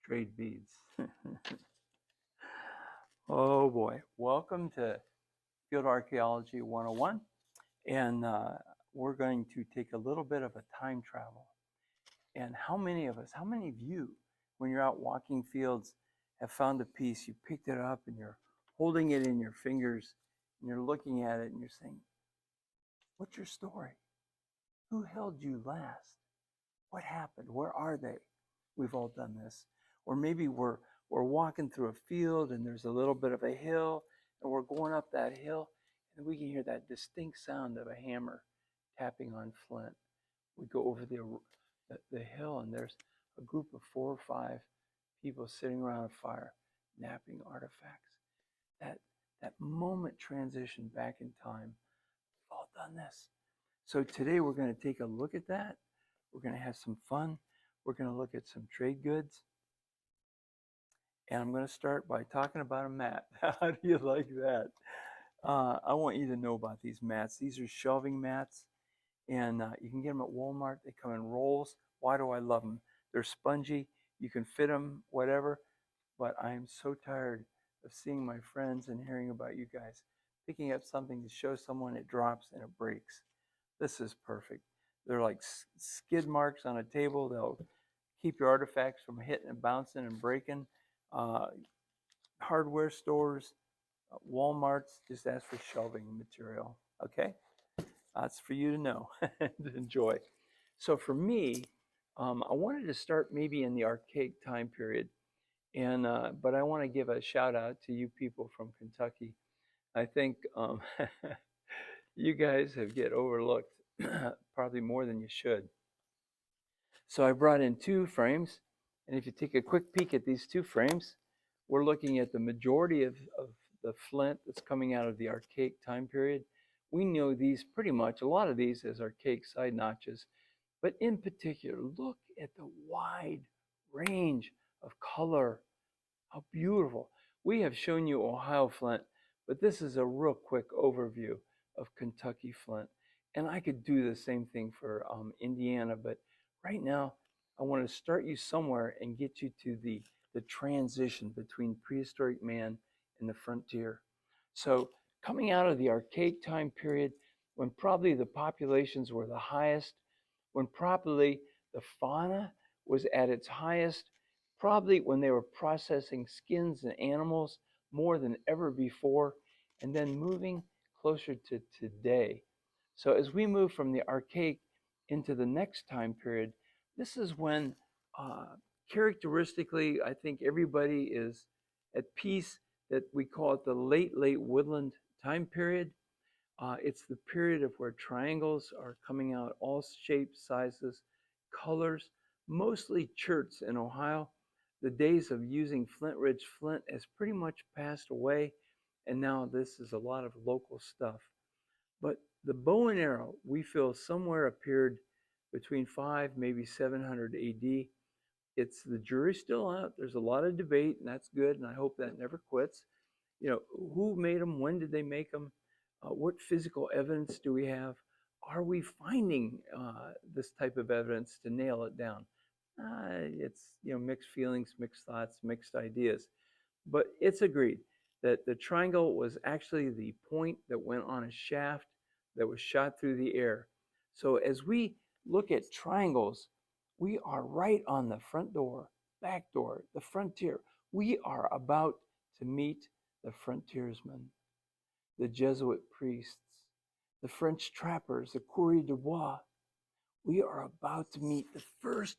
Trade beads. Oh boy. Welcome to Field Archaeology 101. And we're going to take a little bit of a time travel. And how many of you, when you're out walking fields, have found a piece, you picked it up and you're holding it in your fingers and you're looking at it and you're saying, what's your story? Who held you last? What happened? Where are they? We've all done this. Or maybe we're walking through a field and there's a little bit of a hill and we're going up that hill and we can hear that distinct sound of a hammer tapping on flint. We go over the hill and there's a group of 4 or 5 people sitting around a fire napping artifacts. That moment transition back in time. We've all done this. So today we're going to take a look at that. We're going to have some fun. We're going to look at some trade goods. And I'm going to start by talking about a mat. How do you like that? I want you to know about these mats. These are shelving mats, and you can get them at Walmart. They come in rolls. Why do I love them? They're spongy. You can fit them, whatever. But I am so tired of seeing my friends and hearing about you guys picking up something to show someone, it drops and it breaks. This is perfect. They're like skid marks on a table. They'll keep your artifacts from hitting and bouncing and breaking. Hardware stores, Walmart's, just ask for shelving material. Okay, that's for you to know and enjoy. So for me, I wanted to start maybe in the archaic time period, and but I want to give a shout out to you people from Kentucky. I think you guys have get overlooked probably more than you should. So I brought in 2 frames, and if you take a quick peek at these 2 frames, we're looking at the majority of the flint that's coming out of the archaic time period. We know these pretty much, a lot of these as archaic side notches, but in particular, look at the wide range of color. How beautiful. We have shown you Ohio flint, but this is a real quick overview of Kentucky flint. And I could do the same thing for Indiana, but right now I want to start you somewhere and get you to the transition between prehistoric man and the frontier. So coming out of the archaic time period, when probably the populations were the highest, when probably the fauna was at its highest, probably when they were processing skins and animals more than ever before, and then moving closer to today. So as we move from the archaic into the next time period, this is when characteristically, I think everybody is at peace, that we call it the late woodland time period. It's the period of where triangles are coming out, all shapes, sizes, colors, mostly cherts in Ohio. The days of using Flint Ridge flint has pretty much passed away, and now this is a lot of local stuff. But the bow and arrow, we feel somewhere appeared between 5, maybe 700 AD. The jury's still out. There's a lot of debate, and that's good, and I hope that never quits. You know, who made them? When did they make them? What physical evidence do we have? Are we finding this type of evidence to nail it down? It's, mixed feelings, mixed thoughts, mixed ideas. But it's agreed that the triangle was actually the point that went on a shaft that was shot through the air. So as we look at triangles, we are right on the front door, back door, the frontier. We are about to meet the frontiersmen, the Jesuit priests, the French trappers, the coureurs de bois. We are about to meet the first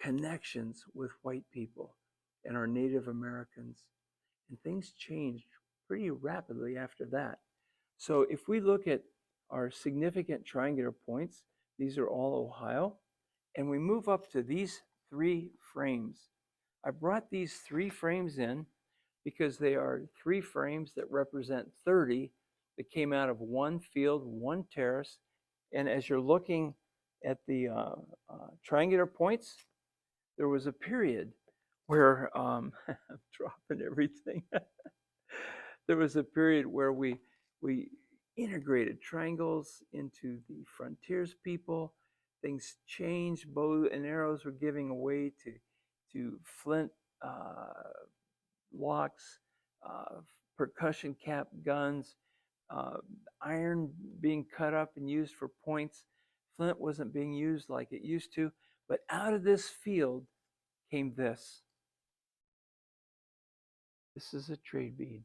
connections with white people and our Native Americans. And things changed pretty rapidly after that. So if we look at our significant triangular points, these are all Ohio, and we move up to these 3 frames. I brought these 3 frames in because they are 3 frames that represent 30 that came out of one field, one terrace. And as you're looking at the triangular points, there was a period where I'm dropping everything. There was a period where we integrated triangles into the frontiers people. Things changed. Bow and arrows were giving away to flint locks, percussion cap guns, uh, iron being cut up and used for points. Flint wasn't being used like it used to, but out of this field came this. This is a trade bead.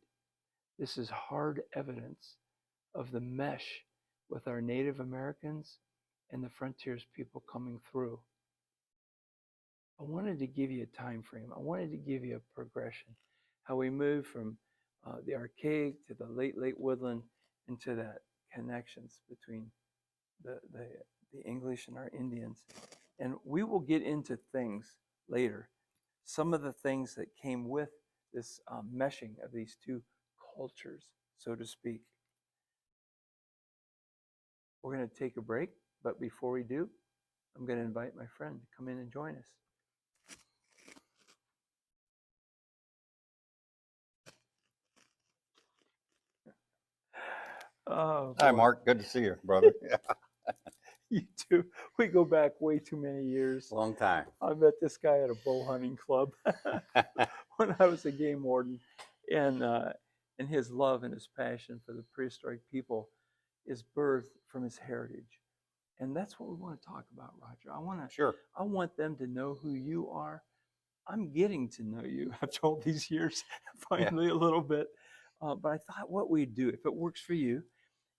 This is hard evidence of the mesh with our Native Americans and the frontiers people coming through. I wanted to give you a time frame. I wanted to give you a progression, how we moved from the archaic to the late woodland into that connections between the English and our Indians. And we will get into things later. Some of the things that came with this meshing of these two cultures, so to speak. We're going to take a break, but before we do, I'm going to invite my friend to come in and join us. Oh, hi, boy. Mark. Good to see you, brother. You too. We go back way too many years. Long time. I met this guy at a bow hunting club when I was a game warden, and his love and his passion for the prehistoric people is birthed from his heritage, and that's what we want to talk about, Roger. Sure. I want them to know who you are. I'm getting to know you after all these years, finally a little bit. But I thought what we'd do, if it works for you,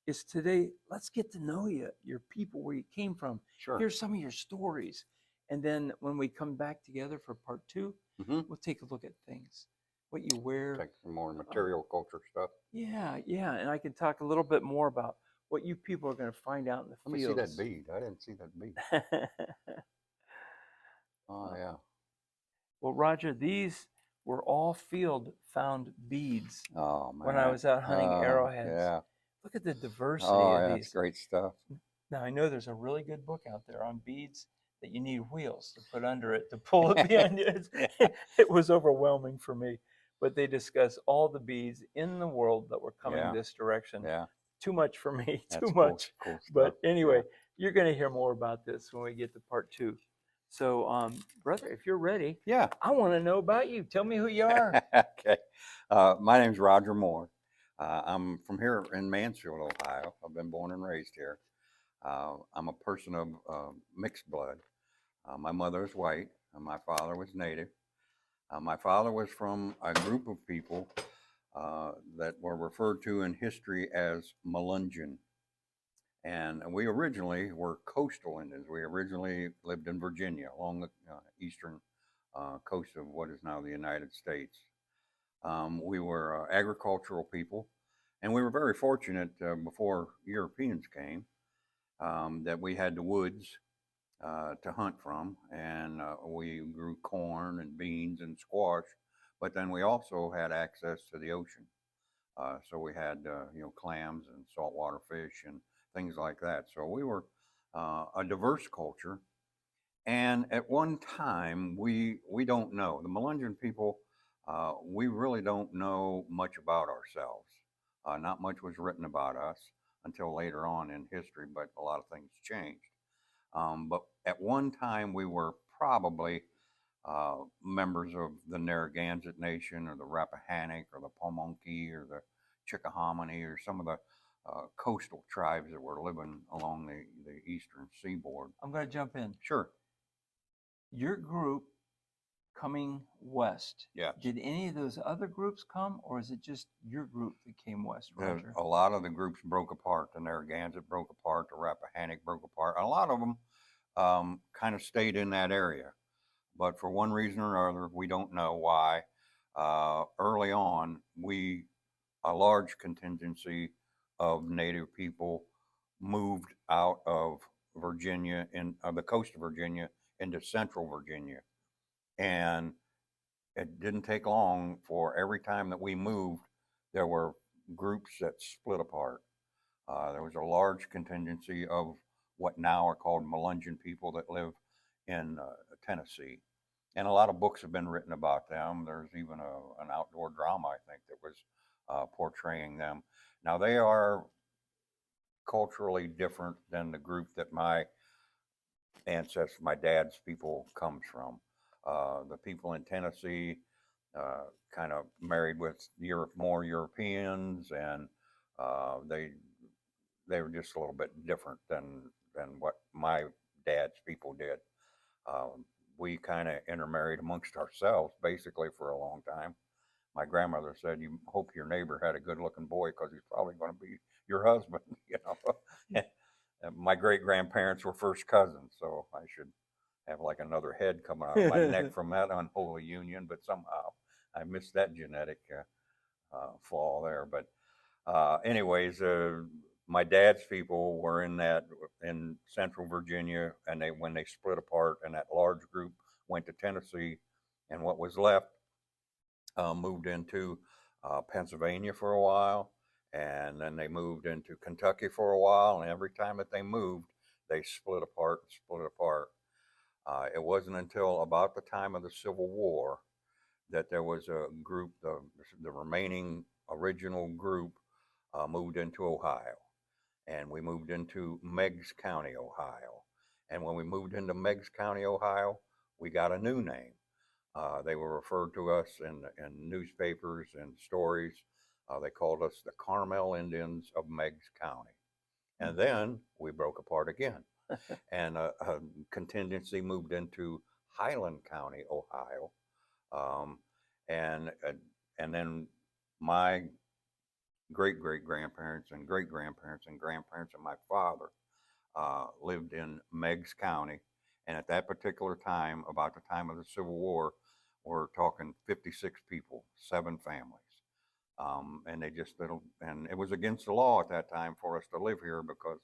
is today, let's get to know you, your people, where you came from. Sure. Here's some of your stories. And then when we come back together for part 2, we'll take a look at things, what you wear. Take some more material culture stuff. Yeah. And I can talk a little bit more about what you people are going to find out in the fields. Let me see that bead. I didn't see that bead. Oh, yeah. Well, Roger, these were all field found beads. Oh, man. When I was out hunting arrowheads. Yeah. Look at the diversity of these. That's great stuff. Now, I know there's a really good book out there on beads that you need wheels to put under it to pull it behind you. It was overwhelming for me. But they discuss all the beads in the world that were coming this direction. Yeah. Too much for me, That's too much. Cool stuff. But anyway, you're going to hear more about this when we get to part 2. So, brother, if you're ready, I want to know about you. Tell me who you are. Okay. My name's Roger Moore. I'm from here in Mansfield, Ohio. I've been born and raised here. I'm a person of mixed blood. My mother is white, and my father was Native. My father was from a group of people that were referred to in history as Melungeon. And we originally were coastal Indians. We originally lived in Virginia, along the eastern coast of what is now the United States. We were agricultural people, and we were very fortunate before Europeans came that we had the woods to hunt from, and we grew corn and beans and squash, but then we also had access to the ocean. So we had clams and saltwater fish and things like that. So we were a diverse culture. And at one time, we don't know. The Melungeon people, we really don't know much about ourselves. Not much was written about us until later on in history, but a lot of things changed. But at one time, we were probably members of the Narragansett Nation or the Rappahannock or the Pamunkey or the Chickahominy or some of the coastal tribes that were living along the eastern seaboard. I'm going to jump in. Sure. Your group coming west. Yeah. Did any of those other groups come, or is it just your group that came west, Roger? A lot of the groups broke apart. The Narragansett broke apart. The Rappahannock broke apart. A lot of them kind of stayed in that area. But for one reason or other, we don't know why. Early on, a large contingency of Native people moved out of Virginia, the coast of Virginia, into central Virginia. And it didn't take long for every time that we moved, there were groups that split apart. There was a large contingency of what now are called Melungeon people that live in Tennessee. And a lot of books have been written about them. There's even an outdoor drama, I think, that was portraying them. Now, they are culturally different than the group that my ancestors, my dad's people, comes from. The people in Tennessee kind of married with more Europeans, and uh, they they were just a little bit different than what my dad's people did. Um, we kind of intermarried amongst ourselves basically for a long time. My grandmother said, "You hope your neighbor had a good-looking boy because he's probably going to be your husband." And my great grandparents were first cousins, so I should have like another head coming out of my neck from that unholy union. But somehow I missed that genetic flaw there. But anyways, my dad's people were in Central Virginia, and they when they split apart, and that large group went to Tennessee, and what was left moved into Pennsylvania for a while, and then they moved into Kentucky for a while. And every time that they moved, they split apart and split apart. It wasn't until about the time of the Civil War that there was a group, the remaining original group, moved into Ohio, and we moved into Meigs County, Ohio. And when we moved into Meigs County, Ohio, we got a new name. They were referred to us in newspapers and stories. They called us the Carmel Indians of Meigs County. And then we broke apart again. And a contingency moved into Highland County, Ohio. Um, and, uh, and then my great great grandparents and great grandparents and grandparents of my father lived in Meigs County. And at that particular time, about the time of the Civil War, we're talking 56 people, 7 families. And they just little, and it was against the law at that time for us to live here because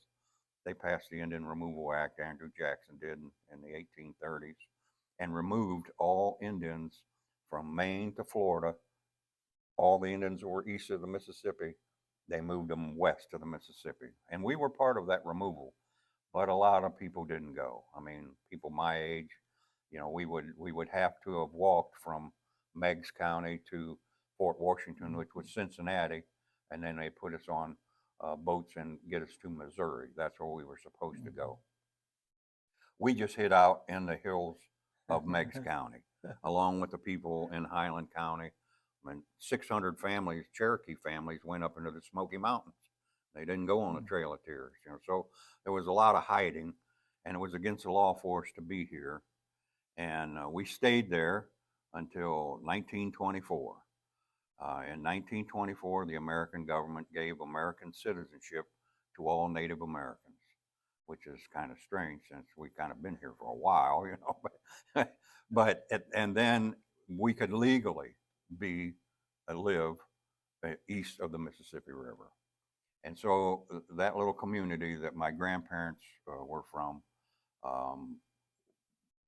they passed the Indian Removal Act, Andrew Jackson did in the 1830s, and removed all Indians from Maine to Florida. All the Indians that were east of the Mississippi, they moved them west of the Mississippi. And we were part of that removal, but a lot of people didn't go. I mean, people my age, we would have to have walked from Meigs County to Fort Washington, which was Cincinnati, and then they put us on boats and get us to Missouri. That's where we were supposed to go. We just hid out in the hills of Meigs County, along with the people in Highland County. I mean, 600 families, Cherokee families, went up into the Smoky Mountains. They didn't go on the Trail of Tears, So there was a lot of hiding, and it was against the law for us to be here. And we stayed there until 1924. In 1924, the American government gave American citizenship to all Native Americans, which is kind of strange since we've kind of been here for a while. And then we could legally live east of the Mississippi River. And so that little community that my grandparents were from um,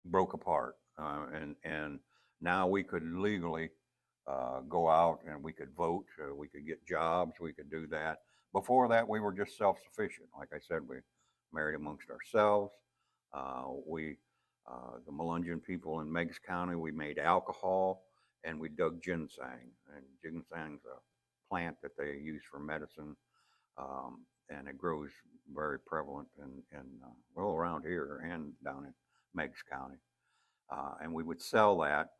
broke apart, and now we could legally go out and we could vote, we could get jobs, we could do that. Before that, we were just self-sufficient. Like I said, we married amongst ourselves. We, the Melungeon people in Meigs County, we made alcohol and we dug ginseng. And ginseng's a plant that they use for medicine, and it grows very prevalent well around here and down in Meigs County. And we would sell that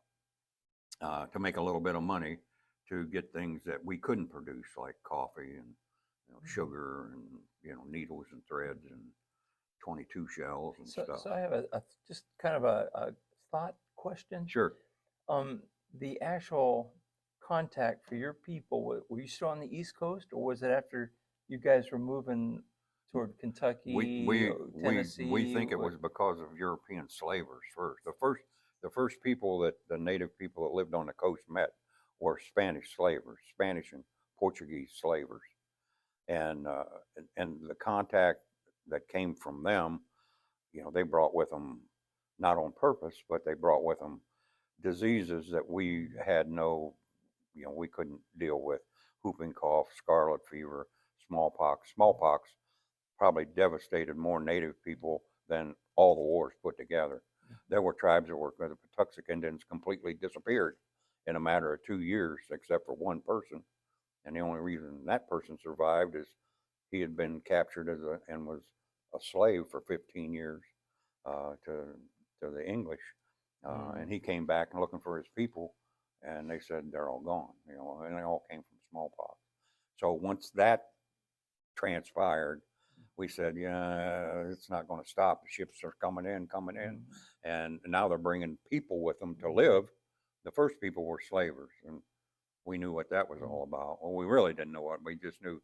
to make a little bit of money to get things that we couldn't produce, like coffee and sugar and needles and threads and 22 shells and stuff. So I have just kind of a thought question. Sure. The actual contact for your people, were you still on the East Coast, or was it after you guys were moving toward Kentucky or Tennessee? We think it was because of European slavers first. The first people that the native people that lived on the coast met were Spanish slavers, Spanish and Portuguese slavers, and the contact that came from them, they brought with them, not on purpose, but they brought with them diseases that we had we couldn't deal with: whooping cough, scarlet fever, smallpox. Smallpox probably devastated more native people than all the wars put together. There were tribes where the Patuxent Indians completely disappeared in a matter of 2 years, except for one person. And the only reason that person survived is he had been captured and was a slave for 15 years to the English. And he came back and looking for his people, and they said they're all gone, and they all came from smallpox. So once that transpired, we said, yeah, it's not going to stop. The ships are coming in, and now they're bringing people with them to live. The first people were slavers, and we knew what that was all about. Well, we really didn't know what. We just knew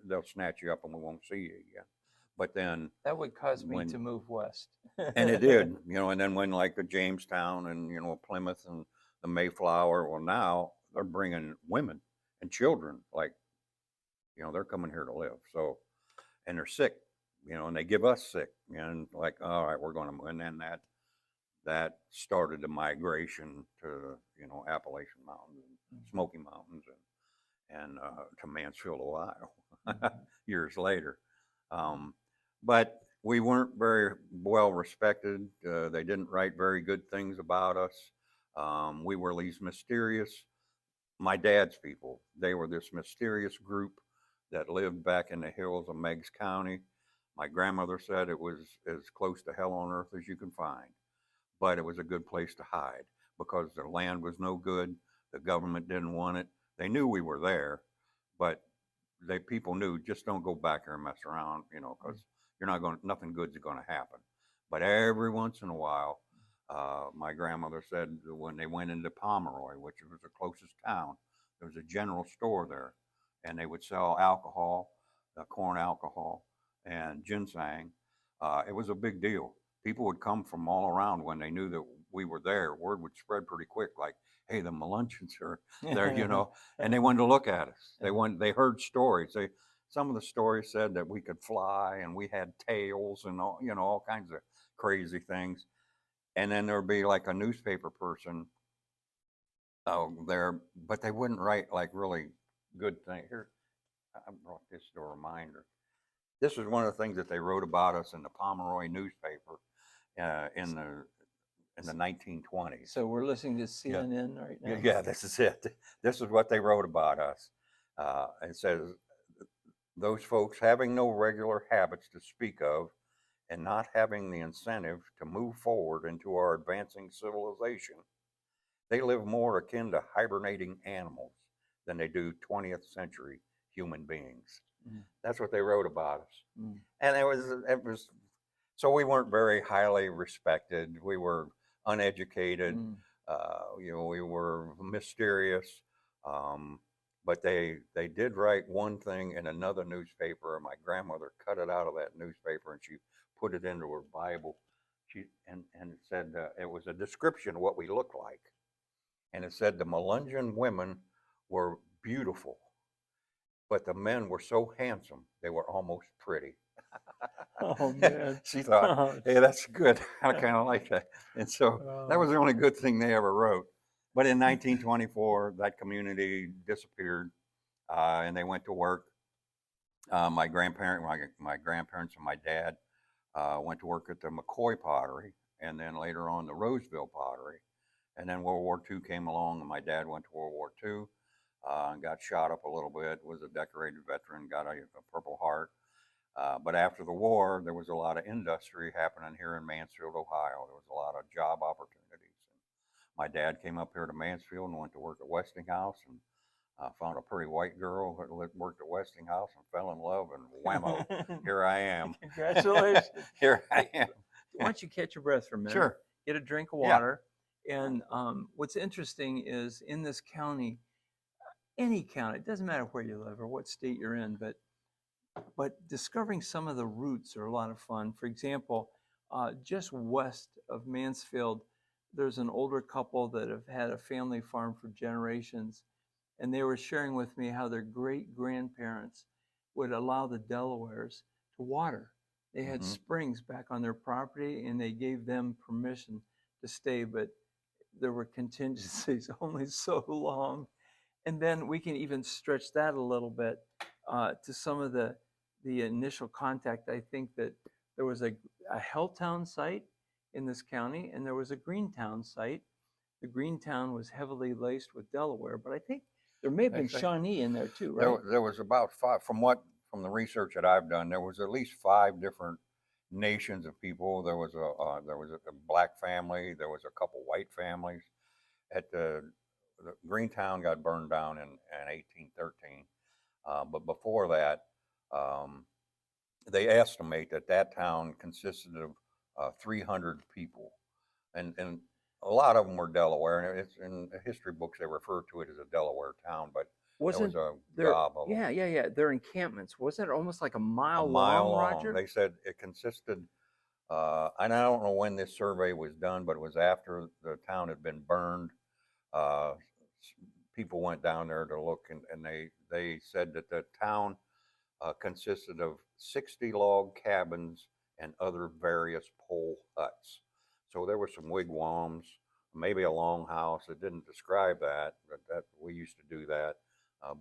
they'll snatch you up and we won't see you again. But then That would cause me when to move west. and it did, and then when like the Jamestown and Plymouth and the Mayflower, well now they're bringing women and children, like they're coming here to live. So, and they're sick, and they give us sick, and like, all right, we're going to, and then that started the migration to Appalachian Mountains and Smoky Mountains and to Mansfield, Ohio, years later. But we weren't very well respected. They didn't write very good things about us. We were these mysterious, my dad's people, they were this mysterious group that lived back in the hills of Meigs County. My grandmother said it was as close to hell on earth as you can find, but it was a good place to hide because their land was no good. The government didn't want it. They knew we were there, but people knew, just don't go back there and mess around, because you're not going, nothing good's going to happen. But every once in a while, my grandmother said when they went into Pomeroy, which was the closest town, there was a general store there, and they would sell alcohol, corn alcohol, and ginseng. It was a big deal. People would come from all around when they knew that we were there. Word would spread pretty quick, like, "Hey, the Meluncans are there," and they wanted to look at us. They heard stories. Some of the stories said that we could fly and we had tails and all kinds of crazy things. And then there'd be like a newspaper person there, but they wouldn't write like really good things. Here, I brought this to a reminder. This is one of the things that they wrote about us in the Pomeroy newspaper in the 1920s. So we're listening to CNN right now. Yeah, this is it. This is what they wrote about us. It says, those folks having no regular habits to speak of and not having the incentive to move forward into our advancing civilization, they live more akin to hibernating animals than they do 20th century human beings. That's what they wrote about us. And it was, so we weren't very highly respected. We were uneducated. We were mysterious. But they did write one thing in another newspaper, and my grandmother cut it out of that newspaper and she put it into her Bible. And it said it was a description of what we looked like. And it said the Melungeon women were beautiful, but the men were so handsome they were almost pretty. Oh man! She thought, "Hey, that's good. I kind of like that." And so that was the only good thing they ever wrote. But in 1924, that community disappeared, and they went to work. My grandparents and my dad went to work at the McCoy Pottery, and then later on the Roseville Pottery. And then World War II came along, and my dad went to World War II and got shot up a little bit. Was a decorated veteran, got a Purple Heart. But after the war, there was a lot of industry happening here in Mansfield, Ohio. There was a lot of job opportunities. My dad came up here to Mansfield and went to work at Westinghouse and found a pretty white girl who worked at Westinghouse and fell in love, and whammo, here I am. Congratulations. Here I am. Why don't you catch your breath for a minute? Sure. Get a drink of water. Yeah. And what's interesting is in this county, any county, it doesn't matter where you live or what state you're in, but discovering some of the roots are a lot of fun. For example, just west of Mansfield, there's an older couple that have had a family farm for generations, and they were sharing with me how their great-grandparents would allow the Delawares to water. They had springs back on their property, and they gave them permission to stay, but there were contingencies only so long. And then we can even stretch that a little bit to some of the initial contact. I think that there was a Helltown site in this county, and there was a Greentown site. The Greentown was heavily laced with Delaware, but I think there may have been Shawnee in there too, right? There was about 5, from the research that I've done, there was at least 5 different nations of people. There was a black family. There was a couple white families. At the Greentown got burned down in 1813. But before that, um, they estimate that that town consisted of 300 people, and a lot of them were Delaware, and it's in the history books they refer to it as a Delaware town, but there was Wasn't a there? gob of them, Yeah. Their encampments wasn't it almost like a a mile mile long, long. Roger? They said it consisted, and I don't know when this survey was done, but it was after the town had been burned. Uh, People went down there to look, and they said that the town consisted of 60 log cabins and other various pole huts. So there were some wigwams, maybe a longhouse. It didn't describe that, but that we used to do that,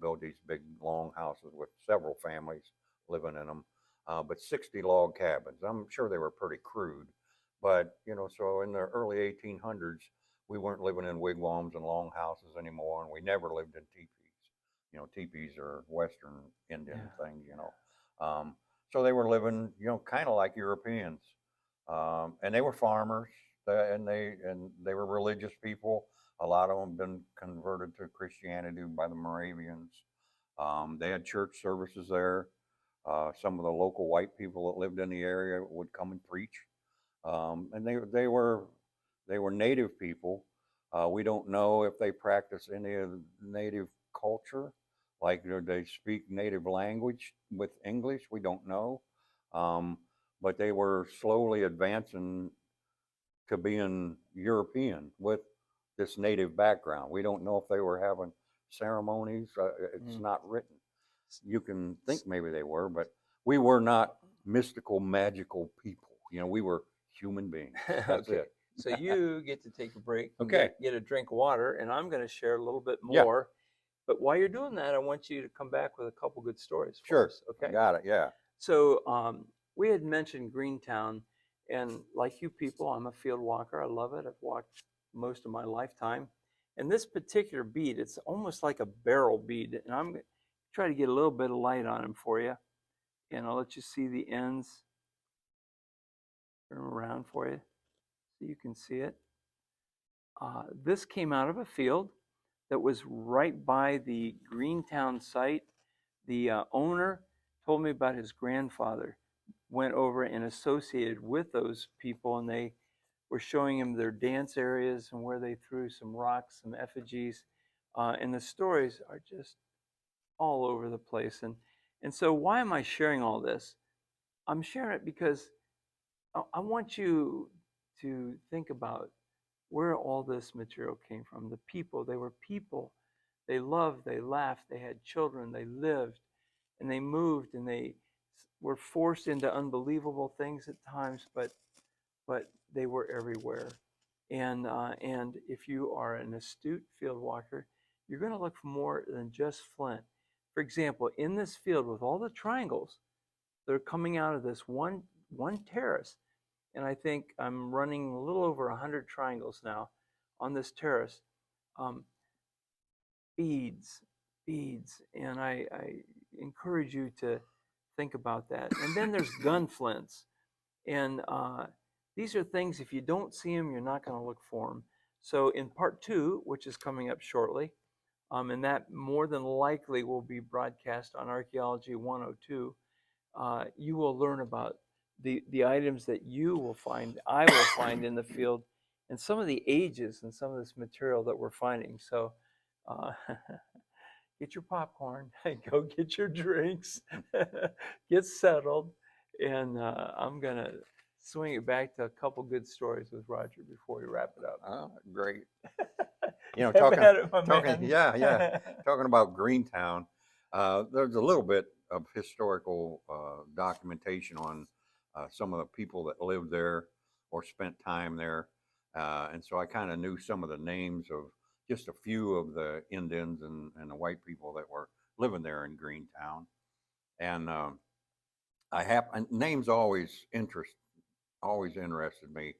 build these big long houses with several families living in them. But 60 log cabins. I'm sure they were pretty crude, but so in the early 1800s, we weren't living in wigwams and long houses anymore, and we never lived in teepees. Teepees are Western Indian Yeah. things. So they were living, kind of like Europeans, and they were farmers, and they were religious people. A lot of them been converted to Christianity by the Moravians. They had church services there. Some of the local white people that lived in the area would come and preach, and they were native people. We don't know if they practice any of the native culture, like do they speak native language with English. We don't know, um, but they were slowly advancing to being European with this native background. We don't know if they were having ceremonies. It's Mm. not written. You can think maybe they were, but we were not mystical, magical people. We were human beings. That's Okay. it. So you get to take a break and Okay. get a drink of water, and I'm going to share a little bit Yeah. more. But while you're doing that, I want you to come back with a couple good stories for Sure. us. Okay. Got it. Yeah. So we had mentioned Greentown, and like you people, I'm a field walker. I love it. I've walked most of my lifetime. And this particular bead, it's almost like a barrel bead. And I'm going to try to get a little bit of light on him for you. And I'll let you see the ends. Turn 'em around for you so you can see it. This came out of a field that was right by the Greentown site. The owner told me about his grandfather went over and associated with those people, and they were showing him their dance areas and where they threw some rocks, some effigies, and the stories are just all over the place. And so, why am I sharing all this? I'm sharing it because I want you to think about where all this material came from. The people, they were people. They loved, they laughed, they had children, they lived, and they moved, and they were forced into unbelievable things at times, but they were everywhere. And if you are an astute field walker, you're going to look for more than just flint. For example, in this field with all the triangles, they're coming out of this one terrace, and I think I'm running a little over 100 triangles now on this terrace. Um, beads, beads, and I encourage you to think about that. And then there's gun flints, and these are things, if you don't see them, you're not going to look for them. So in part two, which is coming up shortly, and that more than likely will be broadcast on Archaeology 102, you will learn about the items that you will find, I will find in the field, and some of the ages and some of this material that we're finding. So uh, get your popcorn, go get your drinks, get settled, and I'm going to swing it back to a couple good stories with Roger before we wrap it up. Oh, great. Have at it, my talking, man. yeah. Talking about Greentown, there's a little bit of historical documentation on some of the people that lived there or spent time there, and so I kind of knew some of the names of just a few of the Indians and the white people that were living there in Greentown, and names always interested me,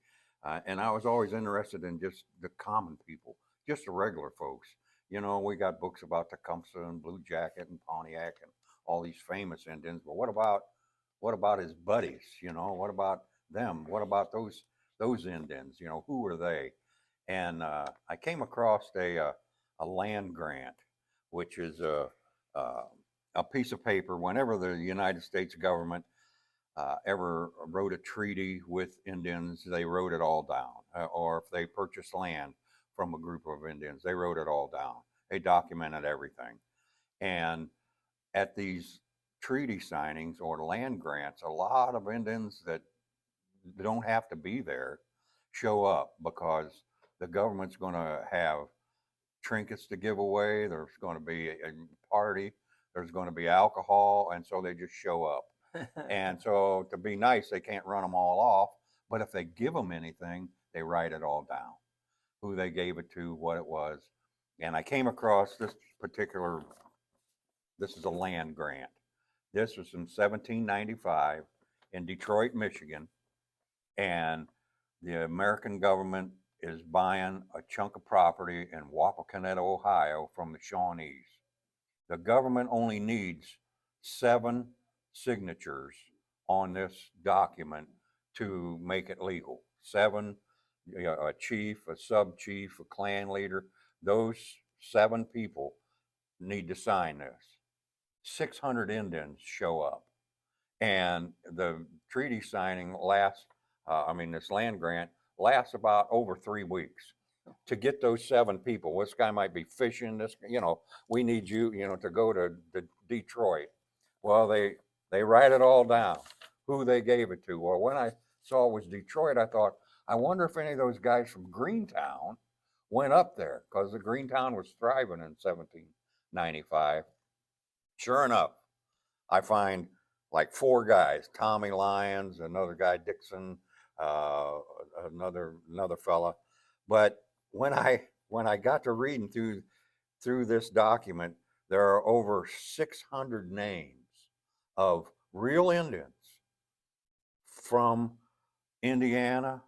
and I was always interested in just the common people, just the regular folks. We got books about Tecumseh and Blue Jacket and Pontiac and all these famous Indians, but what about his buddies? What about them? What about those Indians? Who were they? And I came across a a land grant, which is a piece of paper. Whenever the United States government ever wrote a treaty with Indians, they wrote it all down. Or if they purchased land from a group of Indians, they wrote it all down. They documented everything. And at these treaty signings or land grants, a lot of Indians that don't have to be there show up because the government's going to have trinkets to give away. There's going to be a party. There's going to be alcohol. And so they just show up. And so to be nice, they can't run them all off. But if they give them anything, they write it all down, who they gave it to, what it was. And I came across this is a land grant. This was in 1795 in Detroit, Michigan. And the American government is buying a chunk of property in Wapakoneta, Ohio from the Shawnees. The government only needs 7 signatures on this document to make it legal. 7, a chief, a sub chief, a clan leader, those 7 people need to sign this. 600 Indians show up. And the treaty signing this land grant lasts about over 3 weeks to get those 7 people. This guy might be fishing, we need you, to go to Detroit. Well, they write it all down, who they gave it to. Well, when I saw it was Detroit, I thought, I wonder if any of those guys from Greentown went up there, because the Greentown was thriving in 1795. Sure enough, I find like 4 guys: Tommy Lyons, another guy Dixon, another fella. But when I got to reading through this document, there are over 600 names of real Indians from Indiana,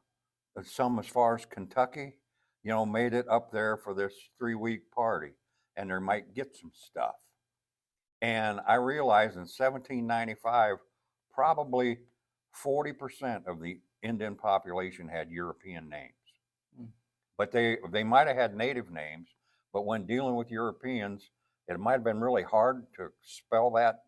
some as far as Kentucky, made it up there for this 3-week party, and they might get some stuff. And I realized in 1795, probably 40% of the Indian population had European names. But they might have had native names, but when dealing with Europeans, it might have been really hard to spell that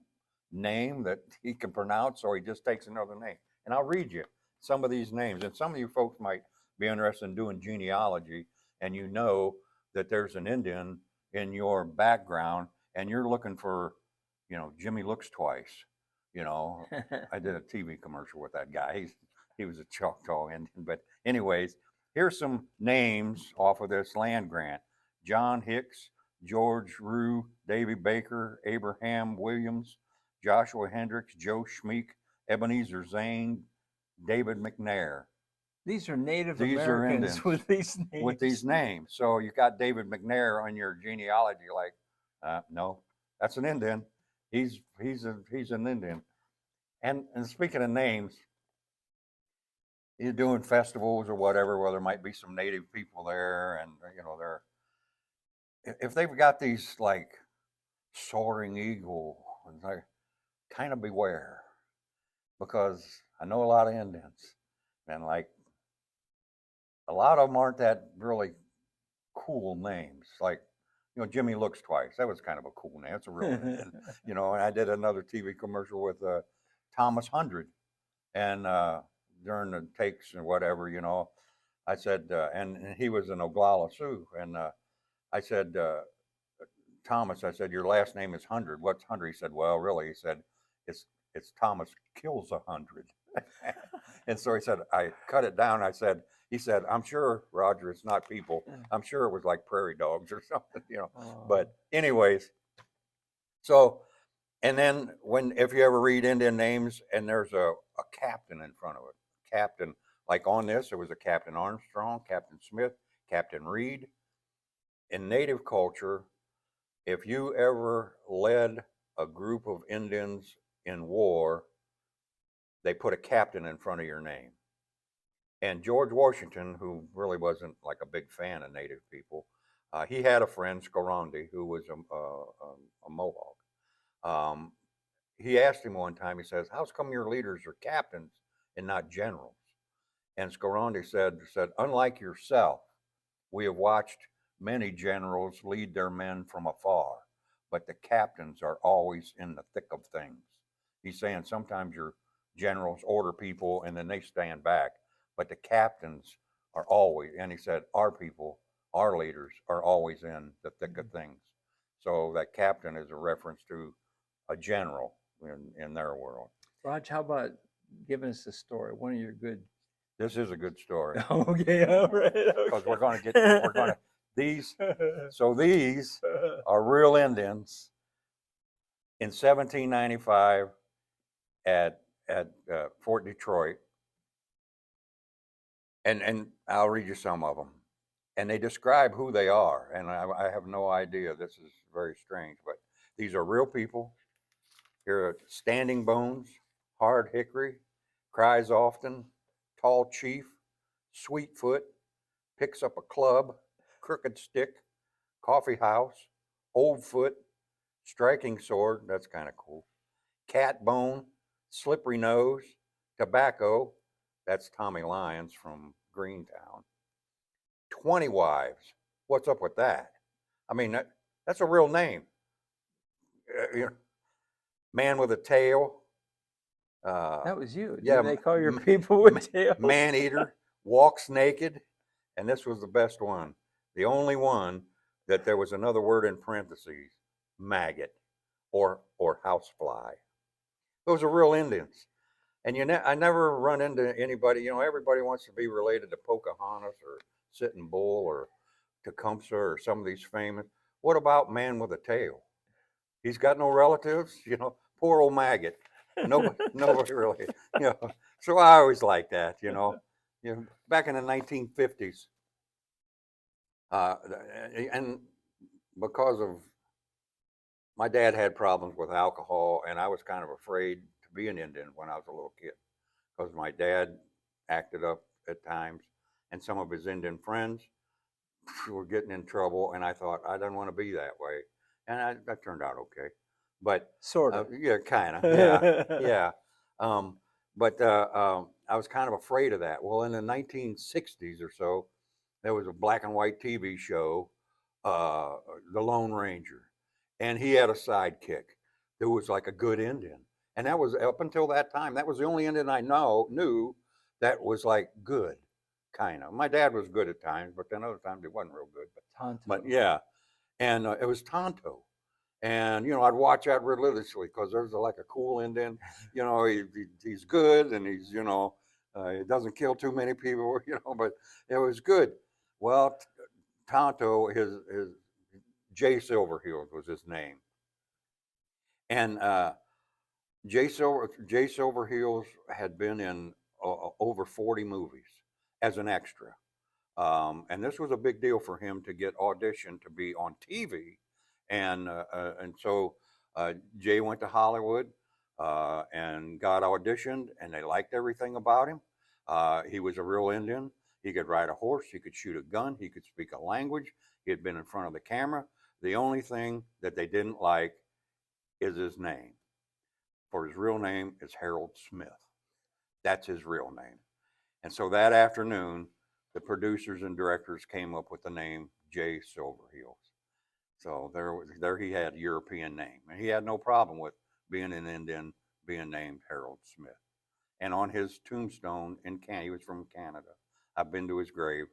name that he can pronounce, so he just takes another name. And I'll read you some of these names. And some of you folks might be interested in doing genealogy, and you know that there's an Indian in your background, and you're looking for, Jimmy Looks Twice. I did a TV commercial with that guy. He was a Choctaw Indian. But anyways, here's some names off of this land grant: John Hicks, George Rue, Davy Baker, Abraham Williams, Joshua Hendricks, Joe Schmeek, Ebenezer Zane, David McNair. These are Native These are Americans Indians with these names. With these names. So you got David McNair on your genealogy, no, that's an Indian. He's an Indian. And speaking of names, you're doing festivals or whatever, where there might be some native people there, and if they've got these like soaring eagle, kind of beware, because I know a lot of Indians, and like a lot of them aren't that really cool names. Like, Jimmy Looks Twice. That was kind of a cool name. It's a real Indian. And I did another TV commercial with Thomas Hundred, and during the takes and whatever, I said, and he was an Oglala Sioux, and I said, Thomas, I said, your last name is Hundred. What's Hundred? He said, well, really, he said, it's Thomas Kills 100. And so he said, I cut it down. He said, I'm sure, Roger, it's not people. I'm sure it was like prairie dogs or something, Oh. But anyways, so, and then if you ever read Indian names and there's a captain in front of it, captain, like on this, there was a Captain Armstrong, Captain Smith, Captain Reed. In Native culture, if you ever led a group of Indians in war, they put a captain in front of your name. And George Washington, who really wasn't like a big fan of Native people, he had a friend, Skoronde, who was a Mohawk. He asked him one time, he says, how's come your leaders are captains and not generals? And Skoronde said, unlike yourself, we have watched many generals lead their men from afar, but the captains are always in the thick of things. He's saying sometimes your generals order people and then they stand back, but the captains are always, and he said, our people, our leaders are always in the thick of things. So that captain is a reference to a general in their world. Raj, how about giving us a story? One of your good. This is a good story Okay, all right. because we're going to these. So these are real Indians in 1795 at Fort Detroit, and I'll read you some of them. And they describe who they are, and I have no idea. This is very strange, but these are real people. Here are Standing Bones, Hard Hickory, Cries Often, Tall Chief, Sweetfoot, Picks Up a Club, Crooked Stick, Coffee House, Old Foot, Striking Sword, that's kind of cool, Cat Bone, Slippery Nose, Tobacco, that's Tommy Lyons from Greentown, 20 Wives, what's up with that? I mean, that's a real name. You know, Man with a Tail. That was you. Yeah, Did they call your people with tails? Man Eater, Walks Naked, and this was the best one. The only one that there was another word in parentheses, maggot, or housefly. Those are real Indians. And I never run into anybody. You know, everybody wants to be related to Pocahontas or Sitting Bull or Tecumseh or some of these famous. What about Man with a Tail? He's got no relatives. You know, poor old maggot. Nobody really. You know, so I always like that. You know, back in the 1950s, and because of my dad had problems with alcohol, and I was kind of afraid to be an Indian when I was a little kid because my dad acted up at times, and some of his Indian friends were getting in trouble, and I thought I didn't want to be that way, and that turned out okay, but Sort of. yeah, kind of, yeah. But I was kind of afraid of that. Well, in the 1960s or so, there was a black and white TV show, uh, The Lone Ranger, and he had a sidekick who was like a good Indian, and that was up until that time. That was the only Indian I knew that was like good, kind of. My dad was good at times, but then other times he wasn't real good. Tonto. But yeah, and it was Tonto, and I'd watch that religiously because there's like a cool Indian. He's good, and he doesn't kill too many people. But it was good. Well, Tonto, his Jay Silverheels was his name, and Jay Silverheels had been in over 40 movies as an extra, and this was a big deal for him to get auditioned to be on TV, and so Jay went to Hollywood and got auditioned, and they liked everything about him. He was a real Indian. He could ride a horse. He could shoot a gun. He could speak a language. He had been in front of the camera. The only thing that they didn't like is his name. For his real name is Harold Smith. That's his real name. And so that afternoon, the producers and directors came up with the name Jay Silverheels. So there he had a European name, and he had no problem with being an Indian, being named Harold Smith. And on his tombstone in Canada, he was from Canada. I've been to his grave.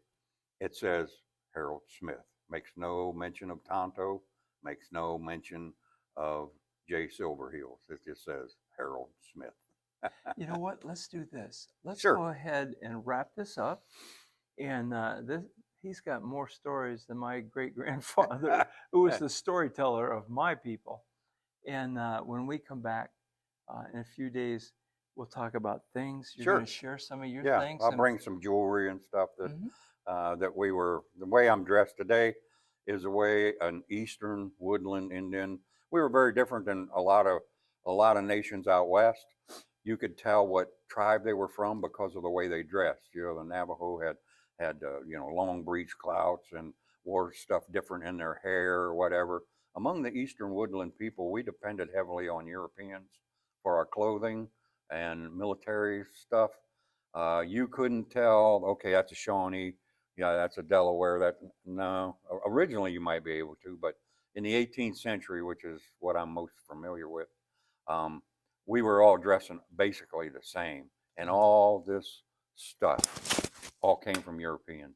It says Harold Smith. Makes no mention of Tonto. Makes no mention of Jay Silverheels. It just says Harold Smith. You know what? Let's do this. Let's Sure. go ahead and wrap this up. And he's got more stories than my great grandfather, who was the storyteller of my people. And when we come back in a few days, we'll talk about things. You're Sure. going to share some of your things. I'll bring some jewelry and stuff that that we were. The way I'm dressed today is the way an Eastern woodland Indian. We were very different than a lot of nations out west. You could tell what tribe they were from because of the way they dressed. The Navajo had long breech clouts and wore stuff different in their hair or whatever. Among the Eastern woodland people, we depended heavily on Europeans for our clothing and military stuff. You couldn't tell, okay, that's a Shawnee, Yeah, that's a Delaware. That no, originally you might be able to, but in the 18th century, which is what I'm most familiar with, um, we were all dressing basically the same, and all this stuff all came from Europeans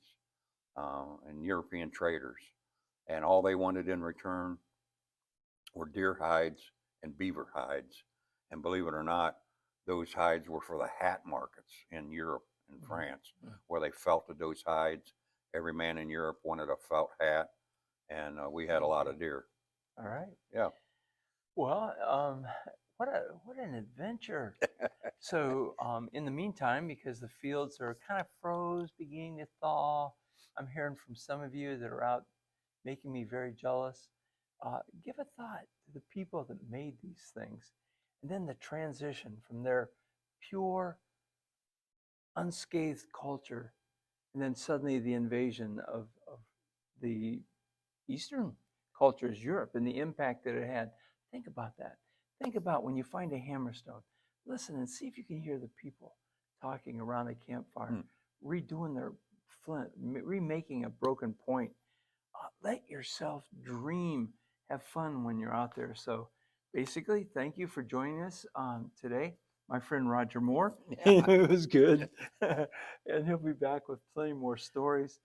and European traders, and all they wanted in return were deer hides and beaver hides, and believe it or not, those hides were for the hat markets in Europe and France, where they felted those hides. Every man in Europe wanted a felt hat, and we had a lot of deer. All right. Yeah. Well, what an adventure. So, in the meantime, because the fields are kind of froze, beginning to thaw, I'm hearing from some of you that are out making me very jealous. Give a thought to the people that made these things, and then the transition from their pure, unscathed culture, and then suddenly the invasion of the Eastern cultures, Europe, and the impact that it had. Think about that. Think about when you find a hammerstone. Listen and see if you can hear the people talking around a campfire, redoing their flint, remaking a broken point. Let yourself dream, have fun when you're out there. So, basically, thank you for joining us today, my friend Roger Moore. It was good, and he'll be back with plenty more stories.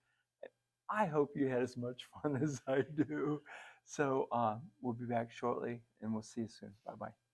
I hope you had as much fun as I do. So we'll be back shortly, and we'll see you soon. Bye bye.